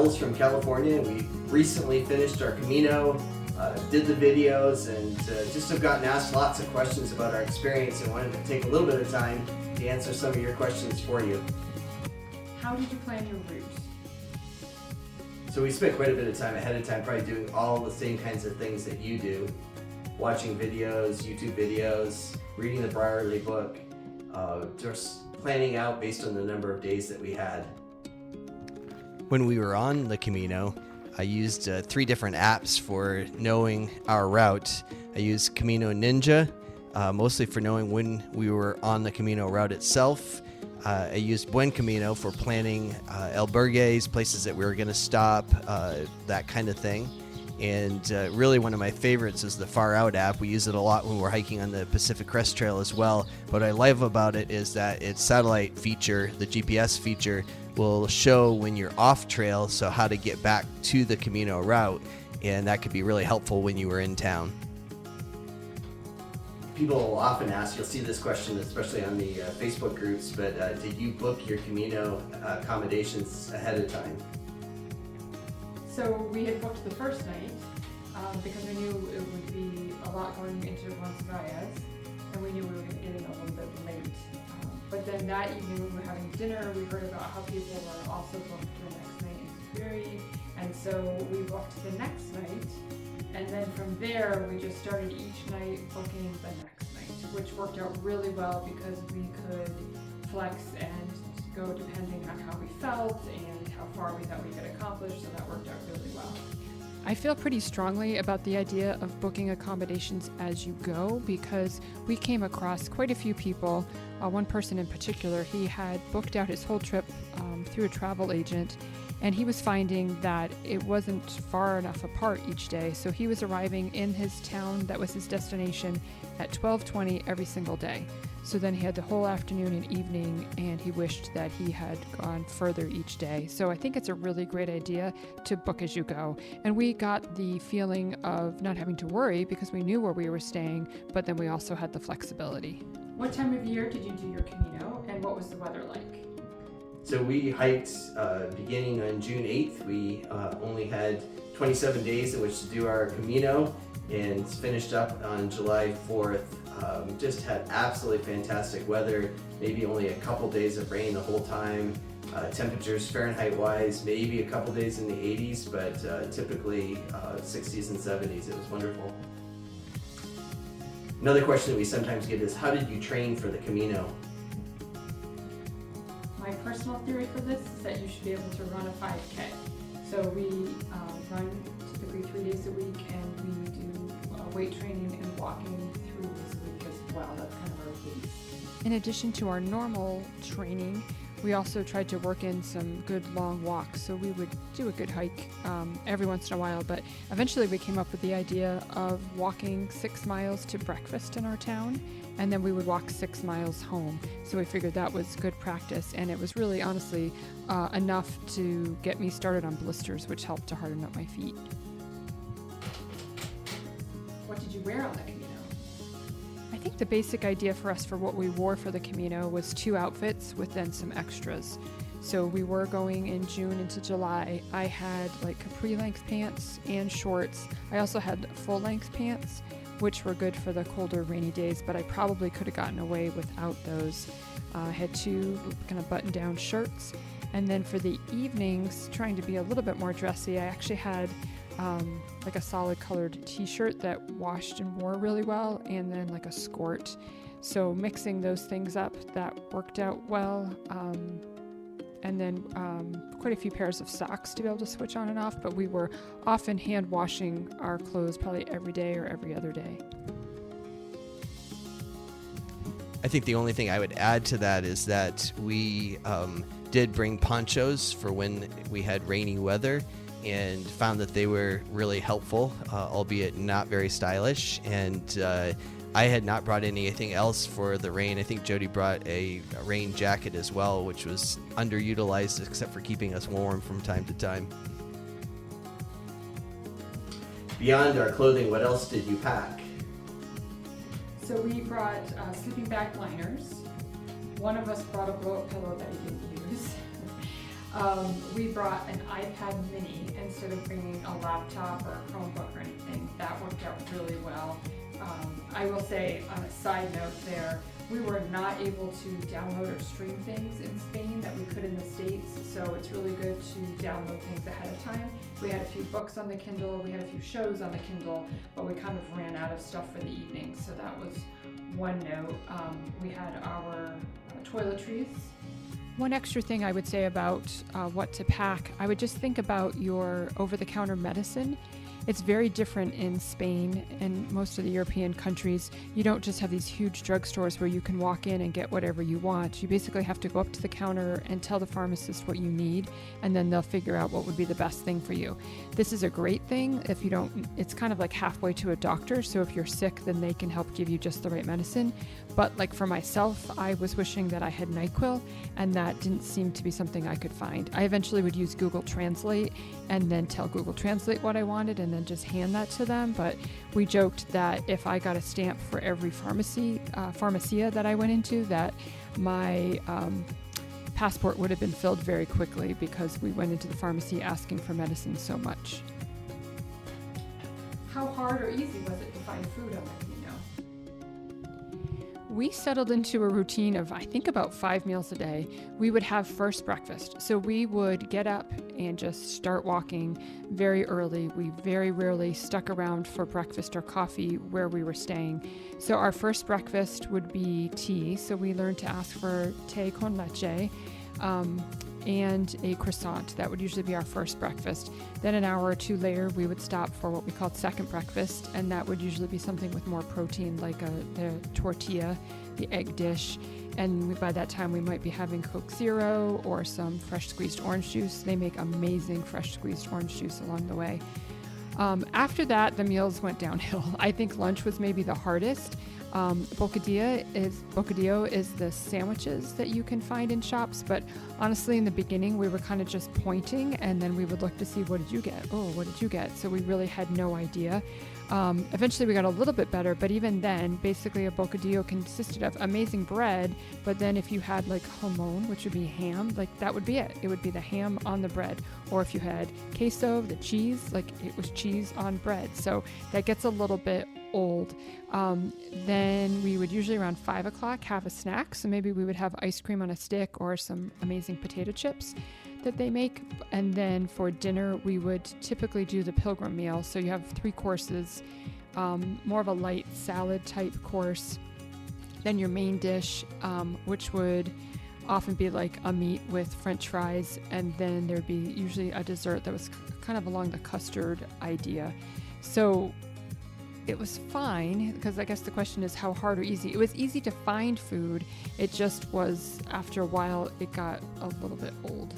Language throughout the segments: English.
Travels from California. We recently finished our Camino, did the videos, and just have gotten asked lots of questions about our experience and wanted to take a little bit of time to answer some of your questions for you. How did you plan your route? So we spent quite a bit of time ahead of time probably doing all the same kinds of things that you do. Watching videos, YouTube videos, reading the Brierley book, just planning out based on the number of days that we had. When we were on the Camino, I used 3 different apps for knowing our route. I used Camino Ninja, mostly for knowing when we were on the Camino route itself. I used Buen Camino for planning albergues, places that we were going to stop, that kind of thing. And really one of my favorites is the Far Out app. We use it a lot when we're hiking on the Pacific Crest Trail as well. What I love about it is that its satellite feature, the GPS feature, will show when you're off trail, so how to get back to the Camino route. And that could be really helpful when you were in town. People will often ask, you'll see this question especially on the Facebook groups, but did you book your Camino accommodations ahead of time? So we had booked the first night because we knew it would be a lot going into Roncesvalles, and we knew we were going to get in a little bit late. But then that evening when we were having dinner, we heard about how people were also booked the next night in Superi, and so we booked the next night. And then from there, we just started each night booking the next night, which worked out really well because we could flex and go depending on how we felt and how far we thought we could accomplish, so that worked out really well. I feel pretty strongly about the idea of booking accommodations as you go because we came across quite a few people. One person in particular, he had booked out his whole trip through a travel agent, and he was finding that it wasn't far enough apart each day. So he was arriving in his town that was his destination at 12:20 every single day. So then he had the whole afternoon and evening, and he wished that he had gone further each day. So I think it's a really great idea to book as you go. And we got the feeling of not having to worry because we knew where we were staying, but then we also had the flexibility. What time of year did you do your Camino, and what was the weather like? So we hiked beginning on June 8th. We only had 27 days in which to do our Camino, and finished up on July 4th. Just had absolutely fantastic weather, maybe only a couple days of rain the whole time. Temperatures Fahrenheit wise, maybe a couple days in the 80s, but typically 60s and 70s. It was wonderful. Another question that we sometimes get is, how did you train for the Camino? My personal theory for this is that you should be able to run a 5K. So we run typically 3 days a week, and we do weight training and walking 3 days a week as well. That's kind of our pace. In addition to our normal training, we also tried to work in some good long walks. So we would do a good hike every once in a while, but eventually we came up with the idea of walking 6 miles to breakfast in our town, and then we would walk 6 miles home. So we figured that was good practice, and it was really honestly enough to get me started on blisters, which helped to harden up my feet. What did you wear on the Camino? I think the basic idea for us for what we wore for the Camino was 2 outfits with then some extras. So we were going in June into July. I had like capri length pants and shorts. I also had full length pants, which were good for the colder rainy days, but I probably could have gotten away without those. I had 2 kind of button down shirts. And then for the evenings, trying to be a little bit more dressy, I actually had like a solid colored t-shirt that washed and wore really well, and then like a skirt. So mixing those things up, that worked out well. And then quite a few pairs of socks to be able to switch on and off, but we were often hand washing our clothes probably every day or every other day. I think the only thing I would add to that is that we did bring ponchos for when we had rainy weather, and found that they were really helpful, albeit not very stylish. And I had not brought anything else for the rain. I think Jody brought a rain jacket as well, which was underutilized except for keeping us warm from time to time. Beyond our clothing, what else did you pack? So we brought sleeping bag liners. One of us brought a blow-up pillow that he didn't use. We brought an iPad mini instead of bringing a laptop or a Chromebook or anything. That worked out really well. I will say, on a side note there, we were not able to download or stream things in Spain that we could in the States, so it's really good to download things ahead of time. We had a few books on the Kindle, we had a few shows on the Kindle, but we kind of ran out of stuff for the evening, so that was one note. We had our toiletries. One extra thing I would say about what to pack, I would just think about your over-the-counter medicine. It's very different in Spain and most of the European countries. You don't just have these huge drugstores where you can walk in and get whatever you want. You basically have to go up to the counter and tell the pharmacist what you need, and then they'll figure out what would be the best thing for you. This is a great thing if you don't, it's kind of like halfway to a doctor, so if you're sick, then they can help give you just the right medicine. But like for myself, I was wishing that I had NyQuil, and that didn't seem to be something I could find. I eventually would use Google Translate and then tell Google Translate what I wanted and then just hand that to them. But we joked that if I got a stamp for every pharmacia that I went into, that my passport would have been filled very quickly because we went into the pharmacy asking for medicine so much. How hard or easy was it to find food on the Camino? We settled into a routine of, I think, about 5 meals a day. We would have first breakfast. So we would get up and just start walking very early. We very rarely stuck around for breakfast or coffee where we were staying. So our first breakfast would be tea. So we learned to ask for té con leche and a croissant. That would usually be our first breakfast. Then an hour or two later, we would stop for what we called second breakfast, and that would usually be something with more protein, like the tortilla, the egg dish, and by that time we might be having Coke Zero or some fresh squeezed orange juice. They make amazing fresh squeezed orange juice along the way. After that, the meals went downhill. I think lunch was maybe the hardest. Bocadillo is the sandwiches that you can find in shops, but honestly in the beginning we were kind of just pointing, and then we would look to see, what did you get? Oh, what did you get? So we really had no idea. Eventually we got a little bit better, but even then, basically a bocadillo consisted of amazing bread, but then if you had like jamón, which would be ham, like that would be it. It would be the ham on the bread. Or if you had queso, the cheese, like it was cheese on bread. So that gets a little bit old. Then we would usually around 5 o'clock have a snack. So maybe we would have ice cream on a stick or some amazing potato chips that they make. And then for dinner, we would typically do the pilgrim meal. So you have 3 courses, more of a light salad type course. Then your main dish, which would often be like a meat with French fries. And then there'd be usually a dessert that was kind of along the custard idea. So it was fine, because I guess the question is how hard or easy. It was easy to find food. It just was, after a while, it got a little bit old.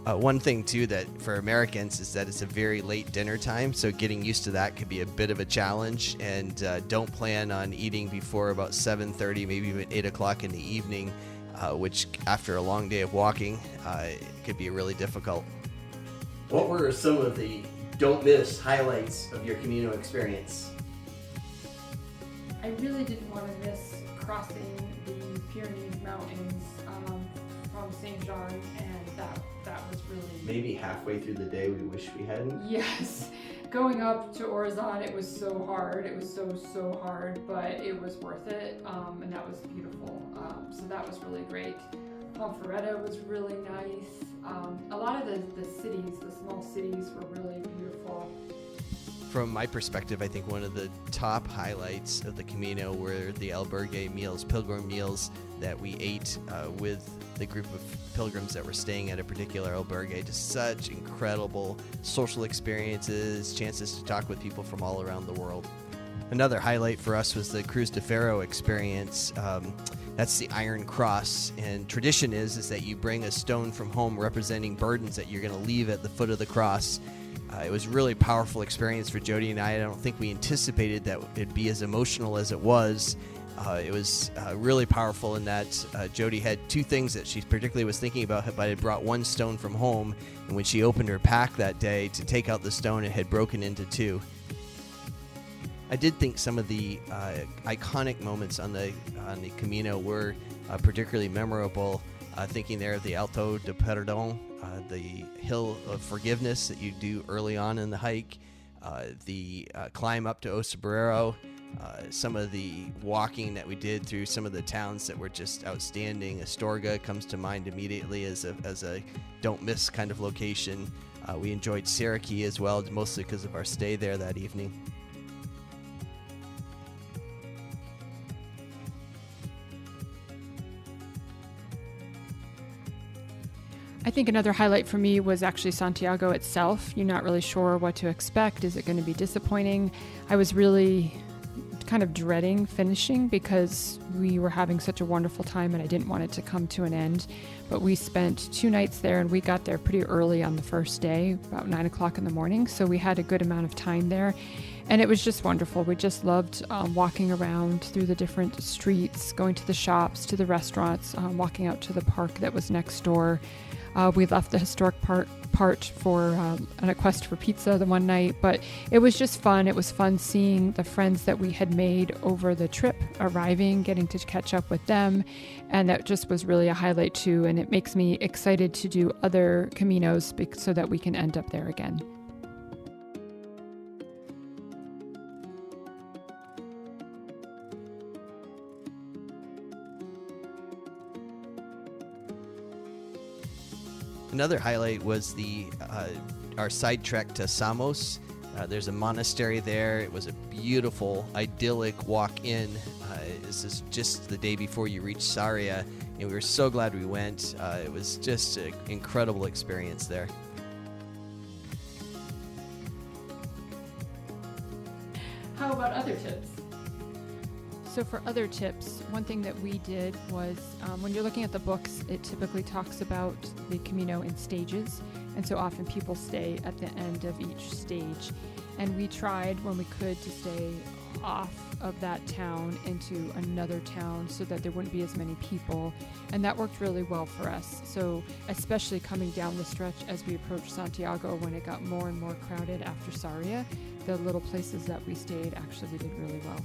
One thing too that for Americans is that it's a very late dinner time, so getting used to that could be a bit of a challenge. And don't plan on eating before about 7:30, maybe even 8 o'clock in the evening, which after a long day of walking, it could be really difficult. What were some of the don't miss highlights of your Camino experience? I really didn't want to miss crossing the Pyrenees Mountains from St. John, and that was really... Maybe halfway through the day we wish we hadn't? Yes. Going up to Orizon, it was so hard. It was so hard, but it was worth it, and that was beautiful. So that was really great. Ponferrada was really nice. A lot of the cities, the small cities, were really beautiful. From my perspective, I think one of the top highlights of the Camino were the albergue meals, pilgrim meals that we ate with the group of pilgrims that were staying at a particular albergue. Just such incredible social experiences, chances to talk with people from all around the world. Another highlight for us was the Cruz de Ferro experience. That's the Iron Cross, and tradition is that you bring a stone from home representing burdens that you're going to leave at the foot of the cross. It was a really powerful experience for Jody and I. I don't think we anticipated that it'd be as emotional as it was. It was really powerful in that Jody had 2 things that she particularly was thinking about, but had brought 1 stone from home, and when she opened her pack that day to take out the stone, it had broken into 2. I did think some of the iconic moments on the Camino were particularly memorable. thinking there of the Alto de Perdón, the hill of forgiveness that you do early on in the hike, the climb up to Osabrero, some of the walking that we did through some of the towns that were just outstanding. Astorga comes to mind immediately as a don't miss kind of location. We enjoyed Saraiki as well, mostly because of our stay there that evening. I think another highlight for me was actually Santiago itself. You're not really sure what to expect. Is it going to be disappointing? I was really kind of dreading finishing because we were having such a wonderful time and I didn't want it to come to an end. But we spent 2 nights there and we got there pretty early on the first day, about 9 o'clock in the morning. So we had a good amount of time there. And it was just wonderful. We just loved walking around through the different streets, going to the shops, to the restaurants, walking out to the park that was next door. We left the historic part for a quest for pizza the one night, but it was just fun. It was fun seeing the friends that we had made over the trip arriving, getting to catch up with them, and that just was really a highlight too, and it makes me excited to do other Caminos so that we can end up there again. Another highlight was our side trek to Samos. There's a monastery there. It was a beautiful, idyllic walk in. This is just the day before you reach Sarria, and we were so glad we went. It was just an incredible experience there. How about other tips? So for other tips, one thing that we did was when you're looking at the books, it typically talks about the Camino in stages. And so often people stay at the end of each stage. And we tried when we could to stay off of that town into another town so that there wouldn't be as many people. And that worked really well for us. So especially coming down the stretch as we approached Santiago when it got more and more crowded after Sarria, the little places that we stayed actually we did really well.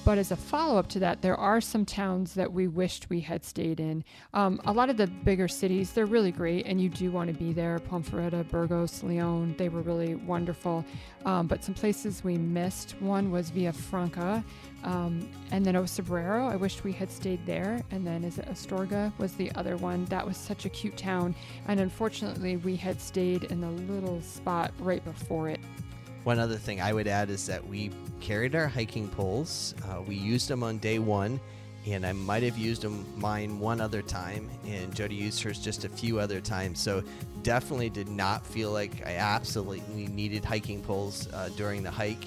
But as a follow-up to that, there are some towns that we wished we had stayed in. A lot of the bigger cities, they're really great, and you do want to be there. Ponferrada, Burgos, Leon, they were really wonderful. But some places we missed, one was Villafranca, and then Osabrero. I wished we had stayed there. And then Astorga was the other one. That was such a cute town. And unfortunately, we had stayed in the little spot right before it. One other thing I would add is that we carried our hiking poles. We used them on day one, and I might have used mine one other time, and Jody used hers just a few other times. So definitely did not feel like I absolutely needed hiking poles during the hike.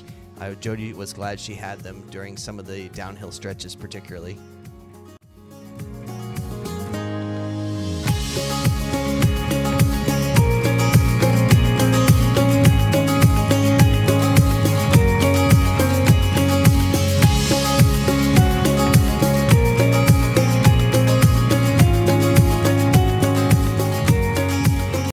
Jody was glad she had them during some of the downhill stretches particularly.